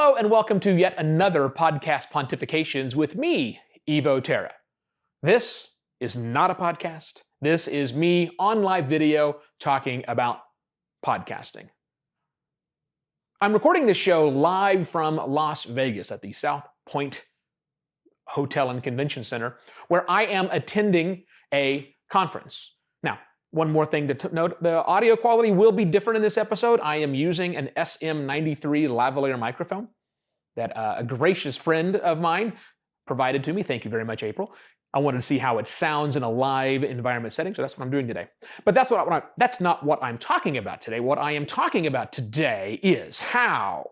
Hello and welcome to yet another podcast Pontifications with me, Evo Terra. This is not a podcast. This is me on live video talking about podcasting. I'm recording this show live from Las Vegas at the South Point Hotel and Convention Center, where I am attending a conference. Now, one more thing to note, the audio quality will be different in this episode. I am using an SM93 lavalier microphone that a gracious friend of mine provided to me. Thank you very much, April. I wanted to see how it sounds in a live environment setting, so that's what I'm doing today. But that's not what I'm talking about today. What I am talking about today is how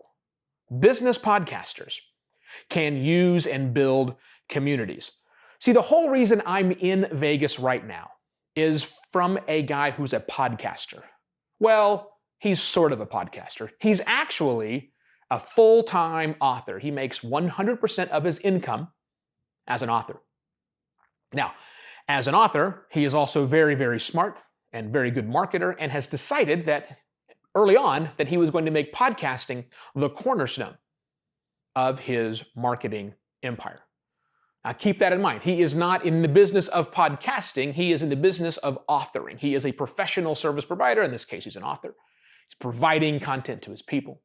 business podcasters can use and build communities. See, the whole reason I'm in Vegas right now is from a guy who's a podcaster. Well, he's sort of a podcaster. He's actually a full-time author. He makes 100% of his income as an author. Now, as an author, he is also very, very smart and very good marketer and has decided that early on that he was going to make podcasting the cornerstone of his marketing empire. Now, keep that in mind. He is not in the business of podcasting. He is in the business of authoring. He is a professional service provider. In this case, he's an author. He's providing content to his people.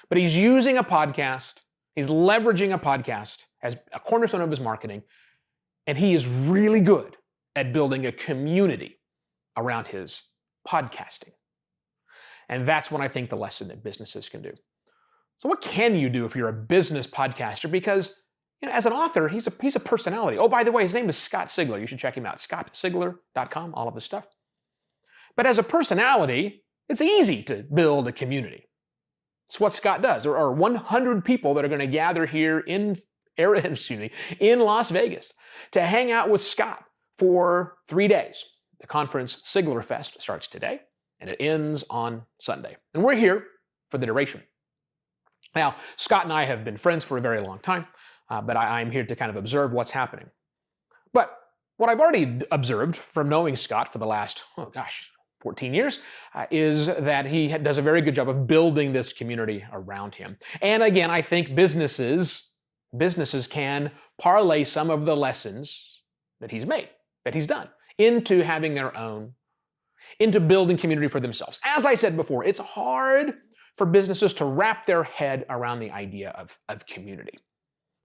But he's using a podcast. He's leveraging a podcast as a cornerstone of his marketing. And he is really good at building a community around his podcasting. And that's what I think the lesson that businesses can do. So what can you do if you're a business podcaster? Because as an author, he's a personality. Oh, by the way, his name is Scott Sigler. You should check him out. scottsigler.com, all of his stuff. But as a personality, it's easy to build a community. It's what Scott does. There are 100 people that are going to gather here in Las Vegas to hang out with Scott for 3 days. The conference Sigler Fest starts today, and it ends on Sunday. And we're here for the duration. Now, Scott and I have been friends for a very long time. But I'm here to kind of observe what's happening. But what I've already observed from knowing Scott for the last, 14 years, is that he does a very good job of building this community around him. And again, I think businesses can parlay some of the lessons that he's done, into having their own, into building community for themselves. As I said before, it's hard for businesses to wrap their head around the idea of community,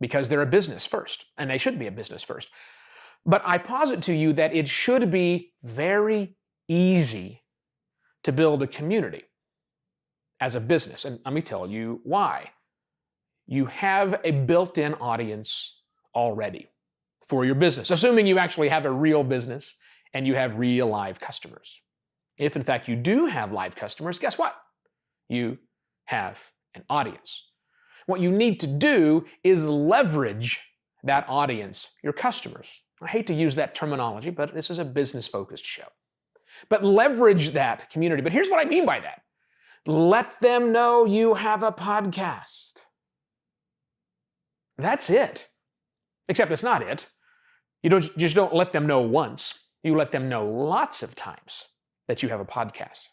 because they're a business first, and they should be a business first. But I posit to you that it should be very easy to build a community as a business. And let me tell you why. You have a built-in audience already for your business, assuming you actually have a real business and you have real live customers. If in fact you do have live customers, guess what? You have an audience. What you need to do is leverage that audience, your customers. I hate to use that terminology, but this is a business-focused show. But leverage that community. But here's what I mean by that. Let them know you have a podcast. That's it. Except it's not it. You just don't let them know once. You let them know lots of times that you have a podcast.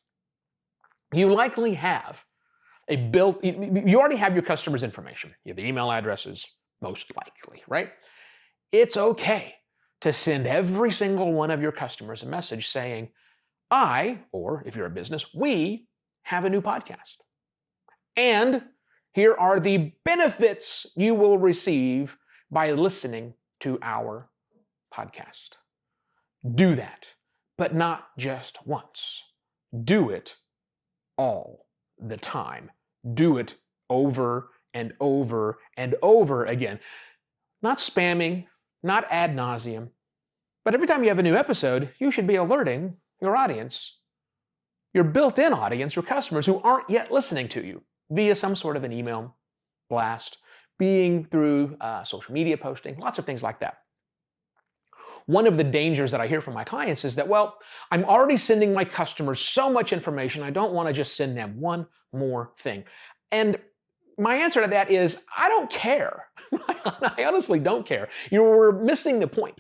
You likely have you already have your customers' information. You have the email addresses, most likely, right? It's okay to send every single one of your customers a message saying, or if you're a business, we have a new podcast. And here are the benefits you will receive by listening to our podcast. Do that, but not just once. Do it all the time. Do it over and over and over again. Not spamming, not ad nauseum, but every time you have a new episode, you should be alerting your audience, your built-in audience, your customers who aren't yet listening to you via some sort of an email blast, being through social media posting, lots of things like that. One of the dangers that I hear from my clients is that, I'm already sending my customers so much information, I don't want to just send them one more thing. And my answer to that is, I don't care. I honestly don't care. You're missing the point.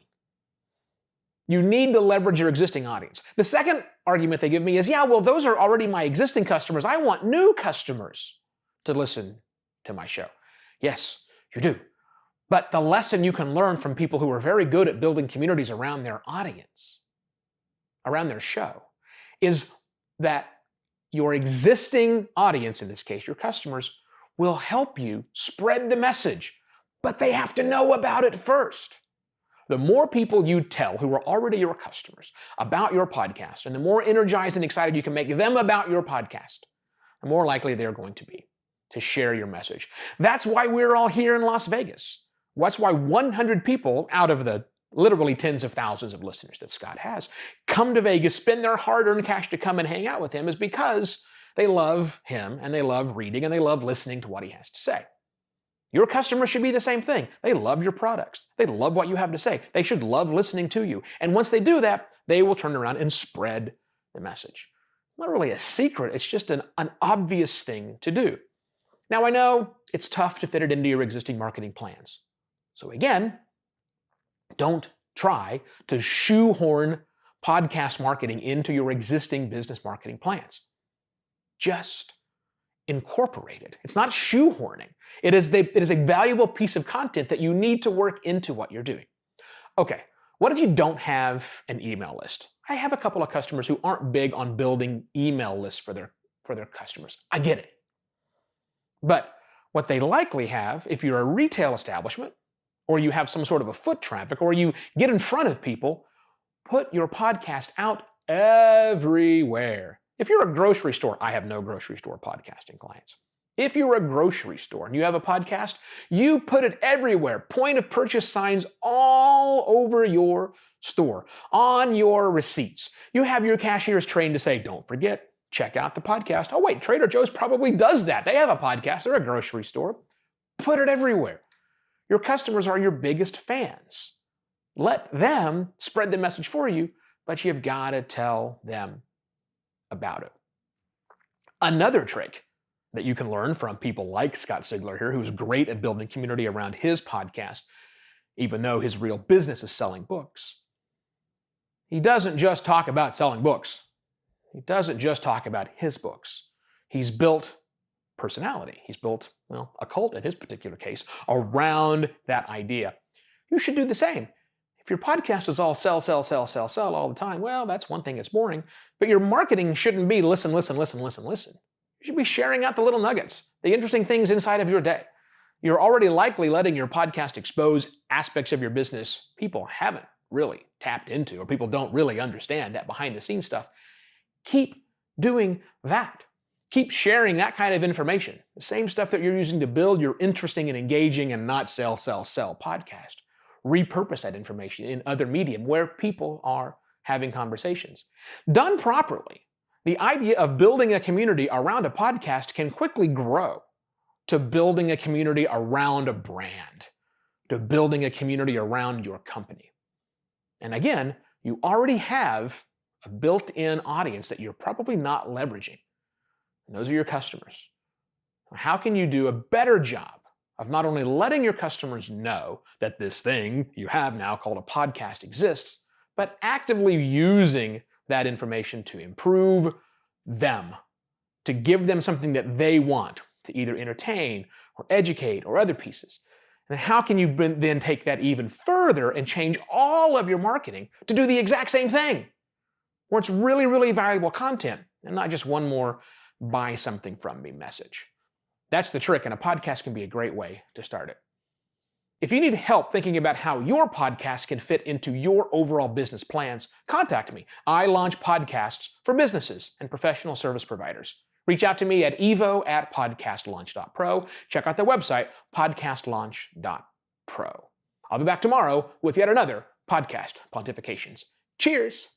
You need to leverage your existing audience. The second argument they give me is, those are already my existing customers. I want new customers to listen to my show. Yes, you do. But the lesson you can learn from people who are very good at building communities around their audience, around their show, is that your existing audience, in this case, your customers, will help you spread the message, but they have to know about it first. The more people you tell who are already your customers about your podcast, and the more energized and excited you can make them about your podcast, the more likely they're going to be to share your message. That's why we're all here in Las Vegas. That's why 100 people out of the literally tens of thousands of listeners that Scott has come to Vegas, spend their hard-earned cash to come and hang out with him, is because they love him and they love reading and they love listening to what he has to say. Your customers should be the same thing. They love your products. They love what you have to say. They should love listening to you. And once they do that, they will turn around and spread the message. Not really a secret, it's just an obvious thing to do. Now, I know it's tough to fit it into your existing marketing plans. So again, don't try to shoehorn podcast marketing into your existing business marketing plans. Just incorporate it. It's not shoehorning. It is a valuable piece of content that you need to work into what you're doing. Okay, what if you don't have an email list? I have a couple of customers who aren't big on building email lists for their customers. I get it. But what they likely have, if you're a retail establishment, or you have some sort of a foot traffic, or you get in front of people, put your podcast out everywhere. If you're a grocery store, I have no grocery store podcasting clients. If you're a grocery store and you have a podcast, you put it everywhere. Point of purchase signs all over your store, on your receipts. You have your cashiers trained to say, don't forget, check out the podcast. Oh wait, Trader Joe's probably does that. They have a podcast. They're a grocery store. Put it everywhere. Your customers are your biggest fans. Let them spread the message for you, but you've got to tell them about it. Another trick that you can learn from people like Scott Sigler here, who's great at building community around his podcast, even though his real business is selling books. He doesn't just talk about selling books. He doesn't just talk about his books. He's built personality. He's built, a cult in his particular case, around that idea. You should do the same. If your podcast is all sell all the time, well, that's one thing, it's boring. But your marketing shouldn't be listen. You should be sharing out the little nuggets, the interesting things inside of your day. You're already likely letting your podcast expose aspects of your business people haven't really tapped into, or people don't really understand that behind-the-scenes stuff. Keep doing that. Keep sharing that kind of information, the same stuff that you're using to build your interesting and engaging and not sell podcast. Repurpose that information in other medium where people are having conversations. Done properly, the idea of building a community around a podcast can quickly grow to building a community around a brand, to building a community around your company. And again, you already have a built-in audience that you're probably not leveraging. And those are your customers. How can you do a better job of not only letting your customers know that this thing you have now called a podcast exists, but actively using that information to improve them, to give them something that they want, to either entertain or educate or other pieces. And how can you then take that even further and change all of your marketing to do the exact same thing, where it's really, really valuable content and not just one more buy something from me message. That's the trick, and a podcast can be a great way to start it. If you need help thinking about how your podcast can fit into your overall business plans, contact me. I launch podcasts for businesses and professional service providers. Reach out to me at evo@podcastlaunch.pro. Check out their website, podcastlaunch.pro. I'll be back tomorrow with yet another Podcast Pontifications. Cheers!